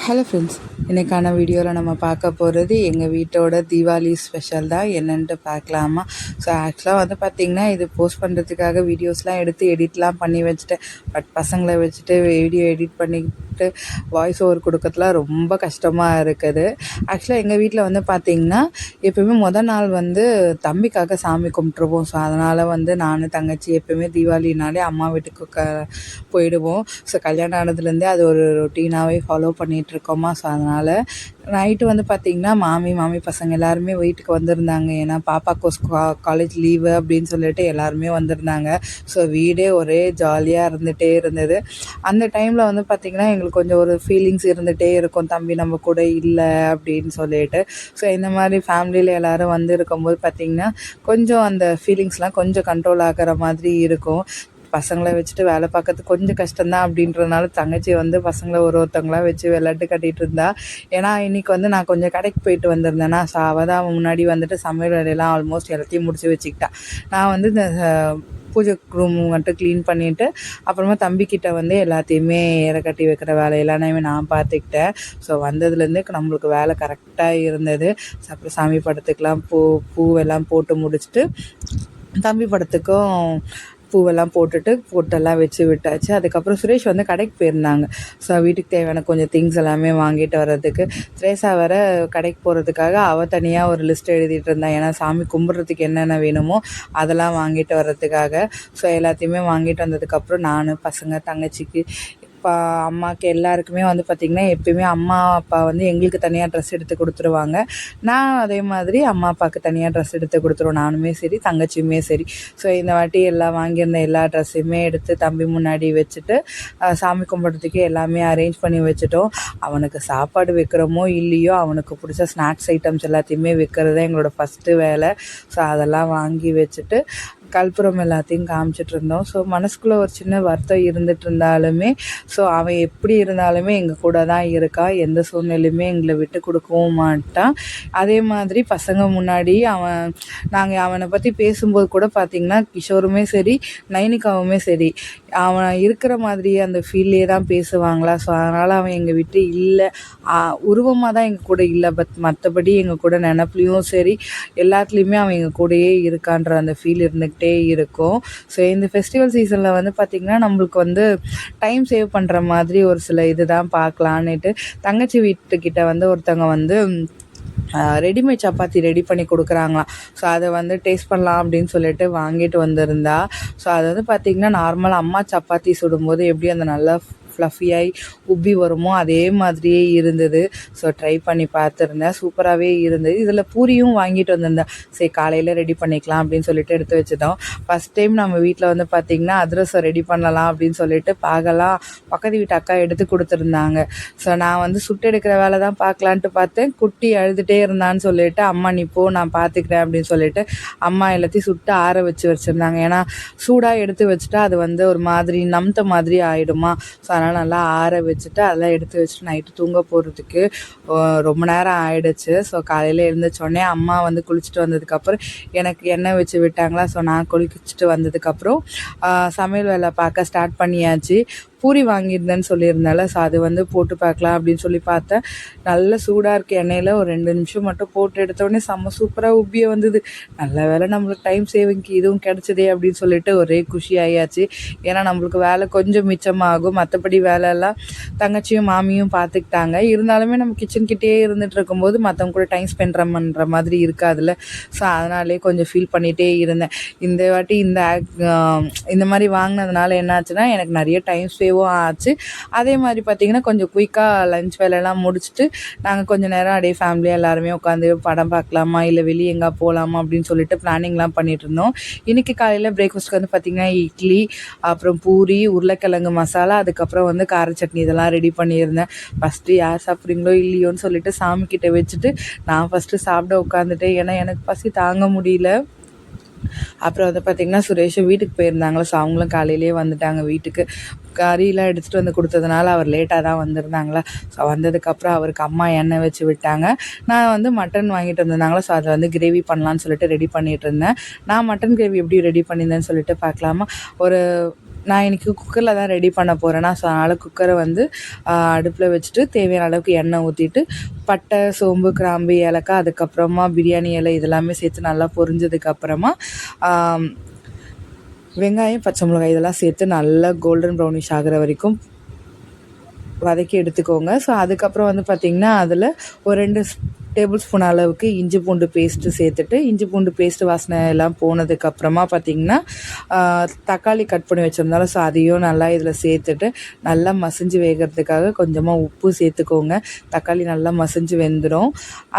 Hello friends, இன்றைக்கான வீடியோவில் நம்ம பார்க்க போகிறது எங்கள் வீட்டோட தீபாவளி ஸ்பெஷல் தான். என்னென்ட்டு பார்க்கலாமா? ஸோ ஆக்சுவலாக வந்து பார்த்திங்கன்னா, இது போஸ்ட் பண்ணுறதுக்காக வீடியோஸ்லாம் எடுத்து எடிட்லாம் பண்ணி வச்சுட்டேன். பட் பசங்களை வச்சுட்டு வீடியோ எடிட் பண்ணிட்டு வாய்ஸ் ஓவர் கொடுக்கறதுலாம் ரொம்ப கஷ்டமாக இருக்குது. ஆக்சுவலாக எங்கள் வீட்டில் வந்து பார்த்திங்கன்னா, எப்போயுமே மொதல் நாள் வந்து தம்பிக்காக சாமி கும்பிட்ருவோம். ஸோ அதனால் வந்து நான் தங்கச்சி எப்போயுமே தீபாவளினாலே அம்மா வீட்டுக்கு போயிடுவோம். ஸோ கல்யாணம் ஆனதுலேருந்தே அது ஒரு ரொட்டீனாகவே ஃபாலோ பண்ணிகிட்ருக்கோமா. ஸோ அதனால் நைட்டு வந்து பார்த்திங்கன்னா, மாமி பசங்க எல்லாருமே வீட்டுக்கு வந்திருந்தாங்க. ஏன்னா பாப்பாக்கு காலேஜ் லீவு அப்படின்னு சொல்லிட்டு எல்லாருமே வந்திருந்தாங்க. ஸோ வீடே ஒரே ஜாலியாக இருந்துகிட்டே இருந்தது. அந்த டைமில் வந்து பார்த்திங்கன்னா, எங்களுக்கு கொஞ்சம் ஒரு ஃபீலிங்ஸ் இருந்துகிட்டே இருக்கும், தம்பி நம்ம கூட இல்லை அப்படின்னு சொல்லிட்டு. ஸோ இந்த மாதிரி ஃபேமிலியில் எல்லோரும் வந்து இருக்கும்போது பார்த்திங்கன்னா, கொஞ்சம் அந்த ஃபீலிங்ஸ்லாம் கொஞ்சம் கண்ட்ரோல் ஆகிற மாதிரி இருக்கும். பசங்களை வச்சுட்டு வேலை பார்க்கறது கொஞ்சம் கஷ்டம்தான். அப்படின்றதுனால தங்கச்சி வந்து பசங்களை ஒருத்தவங்களாம் வச்சு விளையாட்டு கட்டிகிட்டு இருந்தா. ஏன்னா இன்றைக்கி வந்து நான் கொஞ்சம் கடைக்கு போயிட்டு வந்திருந்தேன்னா, ஸோ அவள் தான் முன்னாடி வந்துட்டு சமையல் வேலையெல்லாம் ஆல்மோஸ்ட் எல்லாத்தையும் முடிச்சு வச்சுக்கிட்டா. நான் வந்து இந்த பூஜை ரூம் மட்டும் க்ளீன் பண்ணிவிட்டு அப்புறமா தம்பிக்கிட்ட வந்து எல்லாத்தையுமே இற கட்டி வைக்கிற வேலை எல்லாமே நான் பார்த்துக்கிட்டேன். ஸோ வந்ததுலேருந்து நம்மளுக்கு வேலை கரெக்டாக இருந்தது. அப்புறம் சாமி படத்துக்கெலாம் பூவெல்லாம் போட்டு முடிச்சுட்டு தம்பி படத்துக்கும் பூவெல்லாம் போட்டுட்டு பொட்டெல்லாம் வச்சு விட்டாச்சு. அதுக்கப்புறம் சுரேஷ் வந்து கடைக்கு போயிருந்தாங்க. ஸோ வீட்டுக்கு தேவையான கொஞ்சம் திங்ஸ் எல்லாமே வாங்கிட்டு வர்றதுக்கு. திரேசா வேறு கடைக்கு போகிறதுக்காக அவள் தனியாக ஒரு லிஸ்ட் எழுதிட்டு இருந்தாள். ஏன்னா சாமி கும்பிட்றதுக்கு என்னென்ன வேணுமோ அதெல்லாம் வாங்கிட்டு வர்றதுக்காக. ஸோ எல்லாத்தையுமே வாங்கிட்டு வந்ததுக்கப்புறம் நான் பசங்க தங்கச்சிக்கு அம்மாவுக்கு எல்லாருக்குமே வந்து பார்த்திங்கன்னா, எப்பயுமே அம்மா அப்பா வந்து எங்களுக்கு தனியாக ட்ரெஸ் எடுத்து கொடுத்துருவாங்க. நான் அதே மாதிரி அம்மா அப்பாவுக்கு தனியாக ட்ரெஸ் எடுத்து கொடுத்துருவோம். நானுமே சரி தங்கச்சியுமே சரி. ஸோ இந்த வாட்டி எல்லாம் வாங்கியிருந்த எல்லா ட்ரெஸ்ஸையுமே எடுத்து தம்பி முன்னாடி வச்சுட்டு சாமி கும்பிட்றதுக்கு எல்லாமே அரேஞ்ச் பண்ணி வச்சுட்டோம். அவனுக்கு சாப்பாடு வைக்கிறோமோ இல்லையோ, அவனுக்கு பிடிச்ச ஸ்நாக்ஸ் ஐட்டம்ஸ் எல்லாத்தையுமே வைக்கிறது தான் எங்களோட ஃபஸ்ட்டு வேலை. ஸோ அதெல்லாம் வாங்கி வச்சுட்டு கற்பூரம் எல்லாத்தையும் காமிச்சிட்டு இருந்தோம். ஸோ மனசுக்குள்ளே ஒரு சின்ன வருத்தம் இருந்துகிட்டு இருந்தாலுமே, ஸோ அவன் எப்படி இருந்தாலுமே எங்கள் கூட தான் இருக்கா. எந்த சூழ்நிலையுமே எங்களை விட்டு கொடுக்கவும் மாட்டான். அதே மாதிரி பசங்க முன்னாடி நாங்கள் அவனை பற்றி பேசும்போது கூட பார்த்திங்கன்னா, கிஷோருமே சரி நைனிகாவுமே சரி அவன் இருக்கிற மாதிரியே அந்த ஃபீல்லே தான் பேசுவாங்களா. ஸோ அதனால் அவன் எங்கள் விட்டு இல்லை, உருவமாக தான் எங்கள் கூட இல்லை, பட் மற்றபடி எங்கள் கூட நினப்புலையும் சரி எல்லாத்துலேயுமே அவன் எங்கள் கூடயே இருக்கான்ற அந்த ஃபீல் இருந்துக்கிட்டே இருக்கும். ஸோ இந்த ஃபெஸ்டிவல் சீசனில் வந்து பார்த்திங்கன்னா, நம்மளுக்கு வந்து டைம் சேவ் பண்ணுற மாதிரி ஒரு சில இது தான் பார்க்கலான்னுட்டு தங்கச்சி வீட்டுக்கிட்ட வந்து ஒருத்தவங்க வந்து ரெடிமேட் சப்பாத்தி ரெடி பண்ணி கொடுக்குறாங்களாம். ஸோ அதை வந்து டேஸ்ட் பண்ணலாம் அப்படின்னு சொல்லிட்டு வாங்கிட்டு வந்திருந்தா. ஸோ அது வந்து பார்த்திங்கன்னா, நார்மலாக அம்மா சப்பாத்தி சுடும்போது எப்படி அந்த நல்லா ஃப்ளஃபியாகி உப்பி வருமோ அதே மாதிரியே இருந்தது. ஸோ ட்ரை பண்ணி பார்த்துருந்தேன், சூப்பராகவே இருந்தது. இதில் பூரியும் வாங்கிட்டு வந்திருந்தேன். சரி காலையில் ரெடி பண்ணிக்கலாம் அப்படின்னு சொல்லிட்டு எடுத்து வச்சுட்டோம். ஃபஸ்ட் டைம் நம்ம வீட்டில் வந்து பார்த்திங்கன்னா, அதிரசம் ரெடி பண்ணலாம் அப்படின்னு சொல்லிட்டு பாகலாம் பக்கத்து வீட்டு அக்கா எடுத்து கொடுத்துருந்தாங்க. ஸோ நான் வந்து சுட்டு எடுக்கிற வேலை தான் பார்க்கலான்ட்டு பார்த்தேன். குட்டி அழுதுகிட்டே இருந்தான்னு சொல்லிட்டு, அம்மா நீ போ நான் பார்த்துக்கிறேன் அப்படின்னு சொல்லிட்டு அம்மா எல்லாத்தையும் சுட்டு ஆற வச்சுருந்தாங்க. ஏன்னா சூடாக எடுத்து வச்சுட்டா அது வந்து ஒரு மாதிரி நம்த்த மாதிரி ஆகிடுமா. ஸோ அதனால் நல்லா ஆற வச்சுட்டு அதெல்லாம் எடுத்து வச்சுட்டு நைட்டு தூங்க போகிறதுக்கு ரொம்ப நேரம் ஆகிடுச்சு. ஸோ காலையில் எழுந்திரிச்சோடனே அம்மா வந்து குளிச்சுட்டு வந்ததுக்கப்புறம் எனக்கு எண்ணெய் வச்சு விட்டாங்களா. ஸோ நான் குளிச்சுட்டு வந்ததுக்கப்புறம் சமையல் வேலை பார்க்க ஸ்டார்ட் பண்ணியாச்சு. பூரி வாங்கியிருந்தேன்னு சொல்லியிருந்தால, ஸோ அது வந்து போட்டு பார்க்கலாம் அப்படின்னு சொல்லி பார்த்தேன். நல்ல சூடாக இருக்க எண்ணெயில் ஒரு 2 நிமிஷம் மட்டும் போட்டு எடுத்தோடனே செம்ம சூப்பராக உப்பிய வந்தது. நல்ல வேலை நம்மளுக்கு டைம் சேவிங்க்கு இதுவும் கிடச்சிதே அப்படின்னு சொல்லிட்டு ஒரே குஷி ஆயாச்சு. ஏன்னா நம்மளுக்கு வேலை கொஞ்சம் மிச்சமாகும். மற்றபடி வேலையெல்லாம் தங்கச்சியும் மாமியும் பார்த்துக்கிட்டாங்க. இருந்தாலுமே நம்ம கிச்சன்கிட்டே இருந்துகிட்டு இருக்கும்போது மற்றவங்க கூட டைம் ஸ்பெண்ட் பண்ணுற மாதிரி இருக்காதுல்ல. ஸோ அதனாலே கொஞ்சம் ஃபீல் பண்ணிகிட்டே இருந்தேன். இந்த வாட்டி இந்த மாதிரி வாங்கினதுனால என்னாச்சுன்னா, எனக்கு நிறைய டைம் சேவும் ஆச்சு. அதே மாதிரி பார்த்திங்கன்னா, கொஞ்சம் குயிக்காக லஞ்ச் வேலையெல்லாம் முடிச்சுட்டு நாங்கள் கொஞ்சம் நேரம் அப்படியே ஃபேமிலியாக எல்லாருமே உட்காந்து படம் பார்க்கலாமா இல்லை வெளியே எங்கே போகலாமா அப்படின்னு சொல்லிட்டு பிளானிங்லாம் பண்ணிகிட்டு இருந்தோம். இன்றைக்கி காலையில் பிரேக்ஃபாஸ்ட்டுக்கு வந்து பார்த்திங்கன்னா, இட்லி, அப்புறம் பூரி, உருளைக்கிழங்கு மசாலா, அதுக்கப்புறம் வந்து கார சட்னி இதெல்லாம் ரெடி பண்ணியிருந்தேன். ஃபஸ்ட்டு யார் சாப்பிட்றீங்களோ இல்லையோன்னு சொல்லிட்டு சாமிக்கிட்ட வச்சுட்டு நான் ஃபஸ்ட்டு சாப்பிட உட்காந்துட்டேன். ஏன்னா எனக்கு பசி தாங்க முடியல. அப்புறம் வந்து பார்த்திங்கன்னா, சுரேஷும் வீட்டுக்கு போயிருந்தாங்களா. ஸோ அவங்களும் காலையிலேயே வந்துட்டாங்க வீட்டுக்கு. கறியெலாம் எடுத்துகிட்டு வந்து கொடுத்ததுனால அவர் லேட்டாக தான் வந்திருந்தாங்களா. ஸோ வந்ததுக்கப்புறம் அவருக்கு அம்மா எண்ணெய் வச்சு விட்டாங்க. நான் வந்து மட்டன் வாங்கிட்டு வந்திருந்தாங்களா. ஸோ அதை வந்து கிரேவி பண்ணலான்னு சொல்லிட்டு ரெடி பண்ணிகிட்டு இருந்தேன். நான் மட்டன் கிரேவி எப்படி ரெடி பண்ணியிருந்தேன்னு சொல்லிட்டு பார்க்கலாமா. ஒரு நான் இன்றைக்கி குக்கரில் தான் ரெடி பண்ண போகிறேன்னா, ஸோ அதனால் குக்கரை வந்து அடுப்பில் வச்சுட்டு தேவையான அளவுக்கு எண்ணெய் ஊற்றிட்டு பட்டை, சோம்பு, கிராம்பு, ஏலக்காய், அதுக்கப்புறமா பிரியாணி இலை இதெல்லாமே சேர்த்து நல்லா பொரிஞ்சதுக்கப்புறமா வெங்காயம், பச்சை மிளகாய் இதெல்லாம் சேர்த்து நல்லா கோல்டன் ப்ரௌனிஷ் ஆகிற வரைக்கும் வதக்கி எடுத்துக்கோங்க. ஸோ அதுக்கப்புறம் வந்து பார்த்திங்கன்னா அதில் ஒரு 2 டேபிள் ஸ்பூன் அளவுக்கு இஞ்சி பூண்டு பேஸ்ட்டு சேர்த்துட்டு இஞ்சி பூண்டு பேஸ்ட்டு வாசனை எல்லாம் போனதுக்கப்புறமா பார்த்திங்கன்னா தக்காளி கட் பண்ணி வச்சுருந்தாலும் ஸோ அதையும் நல்லா இதில் சேர்த்துட்டு நல்லா மசிஞ்சு வேகிறதுக்காக கொஞ்சமாக உப்பு சேர்த்துக்கோங்க. தக்காளி நல்லா மசிஞ்சு வெந்துடும்.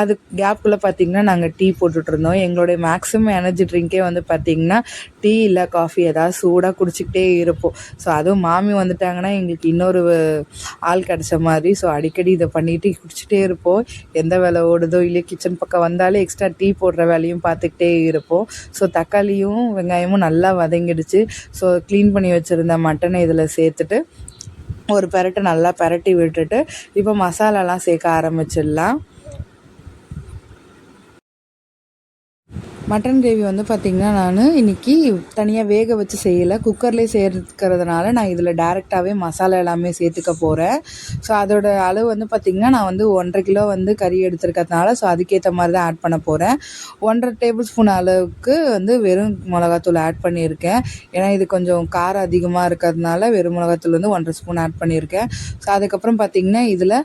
அது கேப்புக்குள்ளே பார்த்திங்கன்னா நாங்கள் டீ போட்டுட்ருந்தோம். எங்களுடைய மேக்ஸிமம் எனர்ஜி ட்ரிங்க்கே வந்து பார்த்திங்கன்னா டீ இல்லை காஃபி ஏதாவது சூடாக குடிச்சிக்கிட்டே இருப்போம். ஸோ அதுவும் மாமி வந்துட்டாங்கன்னா எங்களுக்கு இன்னொரு ஆள் கிடச்ச மாதிரி. ஸோ அடிக்கடி இதை பண்ணிவிட்டு குடிச்சிட்டே இருப்போம். எந்த வேலை ஓடுதோ இல்லையோ கிச்சன் பக்கம் வந்தாலே எக்ஸ்ட்ரா டீ போடுற வேலையும் பார்த்துக்கிட்டே இருப்போம். ஸோ தக்காளியும் வெங்காயமும் நல்லா வதங்கிடுச்சு. ஸோ க்ளீன் பண்ணி வச்சுருந்த மட்டனை இதில் சேர்த்துட்டு ஒரு பெரட்டு நல்லா பெரட்டி விட்டுட்டு இப்போ மசாலாலாம் சேர்க்க ஆரம்பிச்சிடலாம். மட்டன் கிரேவி வந்து பார்த்திங்கன்னா நான் இன்றைக்கி தனியாக வேக வச்சு செய்யலை, குக்கர்லேயே சேர்க்கிறதுனால நான் இதில் டேரெக்டாகவே மசாலா எல்லாமே சேர்த்துக்க போகிறேன். ஸோ அதோட அளவு வந்து பார்த்திங்கன்னா நான் வந்து 1.5 கிலோ வந்து கறி எடுத்துருக்கிறதுனால ஸோ அதுக்கேற்ற மாதிரி தான் ஆட் பண்ண போகிறேன். 1.5 டேபிள் ஸ்பூன் அளவுக்கு வந்து வெறும் மிளகாத்தூள் ஆட் பண்ணியிருக்கேன். ஏன்னா இது கொஞ்சம் காரம் அதிகமாக இருக்கிறதுனால வெறும் மிளகாத்தூள் வந்து 1.5 ஸ்பூன் ஆட் பண்ணியிருக்கேன். ஸோ அதுக்கப்புறம் பார்த்திங்கன்னா இதில்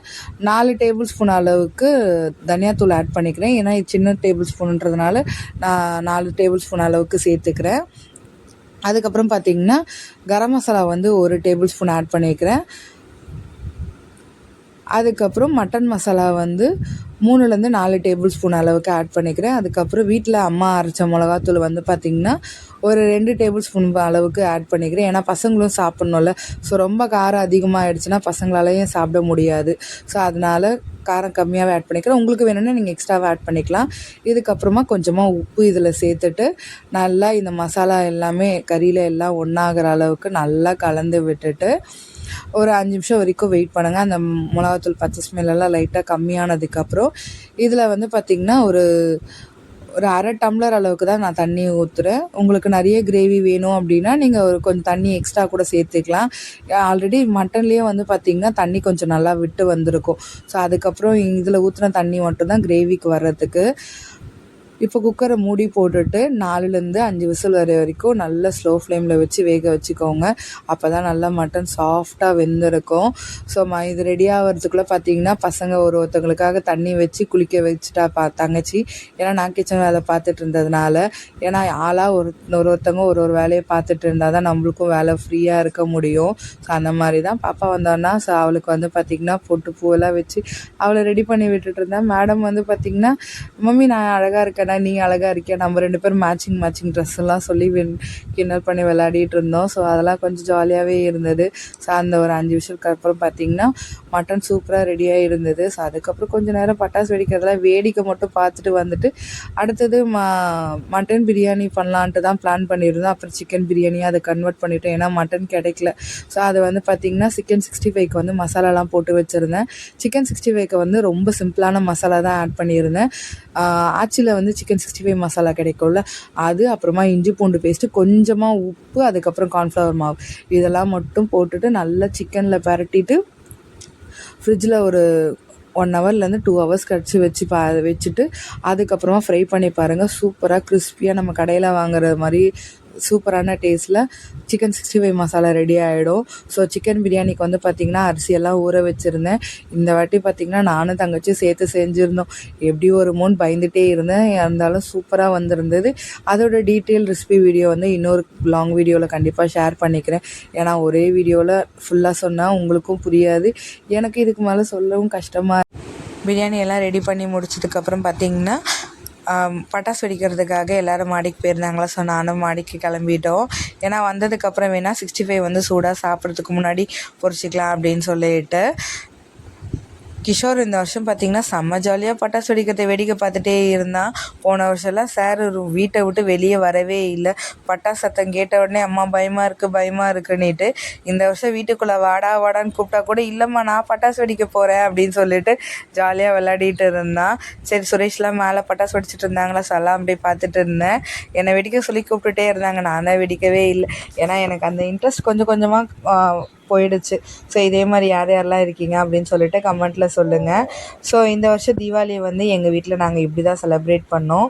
4 டேபிள் ஸ்பூன் அளவுக்கு தனியாத்தூள் ஆட் பண்ணிக்கிறேன். ஏன்னா இது சின்ன டேபிள் ஸ்பூனுன்றதுனால நான் 4 டேபிள் ஸ்பூன் அளவுக்கு சேர்த்துக்கிறேன். அதுக்கப்புறம் பார்த்திங்கன்னா கரம் மசாலா வந்து 1 டேபிள் ஸ்பூன் ஆட் பண்ணிக்கிறேன். அதுக்கப்புறம் மட்டன் மசாலா வந்து 3லேருந்து 4 டேபிள் ஸ்பூன் அளவுக்கு ஆட் பண்ணிக்கிறேன். அதுக்கப்புறம் வீட்டில் அம்மா அரைச்ச மிளகாத்தூள் வந்து பார்த்திங்கன்னா ஒரு 2 டேபிள் ஸ்பூன் அளவுக்கு ஆட் பண்ணிக்கிறேன். ஏன்னா பசங்களும் சாப்பிட்ணும்ல. ஸோ ரொம்ப காரம் அதிகமாக ஆகிடுச்சுன்னா பசங்களாலையும் சாப்பிட முடியாது. ஸோ அதனால் காரம் கம்மியாகவே ஆட் பண்ணிக்கிறேன். உங்களுக்கு வேணும்னா நீங்கள் எக்ஸ்ட்ராவாக ஆட் பண்ணிக்கலாம். இதுக்கப்புறமா கொஞ்சமாக உப்பு இதில் சேர்த்துட்டு நல்லா இந்த மசாலா எல்லாமே கறியில் எல்லாம் ஒன்றாகிற அளவுக்கு நல்லா கலந்து விட்டுட்டு ஒரு 5 நிமிஷம் வரைக்கும் வெயிட் பண்ணுங்கள். அந்த மிளகாத்தூள் பச்சை ஸ்மெல்லாம் லைட்டாக கம்மியானதுக்கப்புறம் இதில் வந்து பார்த்திங்கன்னா ஒரு 1/2 டம்ளர் அளவுக்கு தான் நான் தண்ணி ஊற்றுறேன். உங்களுக்கு நிறைய கிரேவி வேணும் அப்படின்னா நீங்கள் ஒரு கொஞ்சம் தண்ணி எக்ஸ்ட்ரா கூட சேர்த்துக்கலாம். ஆல்ரெடி மட்டன்லேயே வந்து பார்த்திங்கன்னா தண்ணி கொஞ்சம் நல்லா விட்டு வந்திருக்கும். ஸோ அதுக்கப்புறம் இதில் ஊற்றின தண்ணி மட்டும்தான் கிரேவிக்கு வர்றதுக்கு. இப்போ குக்கரை மூடி போட்டுட்டு 4லேருந்து 5 விசில் வர வரைக்கும் நல்லா ஸ்லோ ஃப்ளேமில் வச்சு வேக வச்சுக்கோங்க. அப்போ தான் நல்லா மட்டன் சாஃப்டாக வெந்திருக்கும். ஸோ இது ரெடி ஆகிறதுக்குள்ளே பார்த்திங்கன்னா பசங்க ஒருத்தவங்களுக்காக தண்ணி வச்சு குளிக்க வச்சுட்டா தங்கச்சி. ஏன்னா நான் கிச்சன் வேலை பார்த்துட்டு இருந்ததுனால, ஏன்னா ஆளாக ஒருத்தவங்க ஒரு வேலையை பார்த்துட்டு இருந்தால் தான் நம்மளுக்கும் வேலை ஃப்ரீயாக இருக்க முடியும். ஸோ அந்த மாதிரி தான் பாப்பா வந்தோன்னா ஸோ அவளுக்கு வந்து பார்த்திங்கன்னா பொட்டு பூவெல்லாம் வச்சு அவளை ரெடி பண்ணி விட்டுட்டு இருந்தேன். மேடம் வந்து பார்த்திங்கன்னா மம்மி நான் அழகாக இருக்கேன், நீங்கள் அழகாக இருக்கியா, நம்ம 2 பேரும் மேட்சிங் ட்ரெஸ் எல்லாம் சொல்லி கிண்டல் பண்ணி விளையாடிட்டு இருந்தோம். ஸோ அதெல்லாம் கொஞ்சம் ஜாலியாகவே இருந்தது. ஸோ அந்த ஒரு 5 நிமிஷத்துக்கு அப்புறம் பார்த்திங்கன்னா மட்டன் சூப்பராக ரெடியாக இருந்தது. ஸோ அதுக்கப்புறம் கொஞ்சம் நேரம் பட்டாசு வெடிக்கிறதெல்லாம் வேடிக்கை மட்டும் பார்த்துட்டு வந்துட்டு அடுத்தது மட்டன் பிரியாணி பண்ணலான்ட்டு தான் பிளான் பண்ணியிருந்தோம். அப்புறம் சிக்கன் பிரியாணியாக அதை கன்வெர்ட் பண்ணிவிட்டோம். ஏன்னா மட்டன் கிடைக்கல. ஸோ அது வந்து பார்த்திங்கன்னா சிக்கன் 65க்கு வந்து மசாலாலாம் போட்டு வச்சுருந்தேன். சிக்கன் 65க்கு வந்து ரொம்ப சிம்பிளான மசாலா தான் ஆட் பண்ணியிருந்தேன். ஆச்சியில் வந்து சிக்கன் 65 மசாலா கிடைக்கும்ல அது, அப்புறமா இஞ்சி பூண்டு பேஸ்ட்டு, கொஞ்சமாக உப்பு, அதுக்கப்புறம் கார்ன்ஃப்ளவர் மாவு இதெல்லாம் மட்டும் போட்டுட்டு நல்லா சிக்கனில் பரட்டிட்டு ஃப்ரிட்ஜில் ஒரு 1 ஹவர்லேருந்து 2 ஹவர்ஸ் கழிச்சு வச்சுட்டு அதுக்கப்புறமா ஃப்ரை பண்ணி பாருங்கள். சூப்பராக கிறிஸ்பியாக நம்ம கடையில் வாங்குற மாதிரி சூப்பரான டேஸ்ட்டில் சிக்கன் 65 மசாலா ரெடி ஆகிடும். ஸோ சிக்கன் பிரியாணிக்கு வந்து பார்த்திங்கன்னா அரிசியெல்லாம் ஊற வச்சுருந்தேன். இந்த வாட்டி பார்த்திங்கன்னா நானும் தங்கச்சி சேர்த்து செஞ்சுருந்தோம். எப்படி வருமோன்னு பயந்துகிட்டே இருந்தேன். இருந்தாலும் சூப்பராக வந்திருந்தது. அதோட டீட்டெயில் ரெசிபி வீடியோ வந்து இன்னொரு லாங் வீடியோவில் கண்டிப்பாக ஷேர் பண்ணிக்கிறேன். ஏன்னா ஒரே வீடியோவில் ஃபுல்லாக சொன்னால் உங்களுக்கும் புரியாது, எனக்கு இதுக்கு மேலே சொல்லவும் கஷ்டமாக. பிரியாணி எல்லாம் ரெடி பண்ணி முடிச்சதுக்கப்புறம் பார்த்திங்கன்னா பட்டாசு வெடிக்கிறதுக்காக எல்லோரும் மாடிக்கு போயிருந்தாங்களா. ஸோ நானும் மாடிக்கு கிளம்பிட்டோம். ஏன்னா வந்ததுக்கப்புறம் வேணால் 65 வந்து சூடாக சாப்பிட்றதுக்கு முன்னாடி பொரிச்சிக்கலாம் அப்படின்னு சொல்லிட்டு கிஷோர் இந்த வருஷம் பார்த்திங்கன்னா செம்ம ஜாலியாக பட்டாசு வெடிக்கிறத வேடிக்கை பார்த்துட்டே இருந்தான். போன வருஷம்லாம் சார் வீட்டை விட்டு வெளியே வரவே இல்லை. பட்டாசு சத்தம் கேட்ட உடனே அம்மா பயமாக இருக்குன்னுட்டு இந்த வருஷம் வீட்டுக்குள்ளே வாடான்னு கூப்பிட்டா கூட இல்லைம்மா நான் பட்டாசு வெடிக்க போகிறேன் அப்படின்னு சொல்லிட்டு ஜாலியாக விளையாடிட்டு இருந்தான். சரி சுரேஷ்லாம் மேலே பட்டாசு வெடிச்சிட்டு இருந்தாங்களா, சலாம் அப்படியே பார்த்துட்டு இருந்தேன். என்னை வெடிக்க சொல்லி கூப்பிட்டுட்டே இருந்தாங்க, நான் தான் வெடிக்கவே இல்லை. ஏன்னா எனக்கு அந்த இன்ட்ரெஸ்ட் கொஞ்சம் கொஞ்சமாக போயிடுச்சு. ஸோ இதே மாதிரி யாரெல்லாம் இருக்கீங்க அப்படின்னு சொல்லிட்டு கமெண்ட்டில் சொல்லுங்கள். ஸோ இந்த வருஷம் தீபாவளியை வந்து எங்கள் வீட்டில் நாங்கள் இப்படி தான் செலிப்ரேட் பண்ணோம்.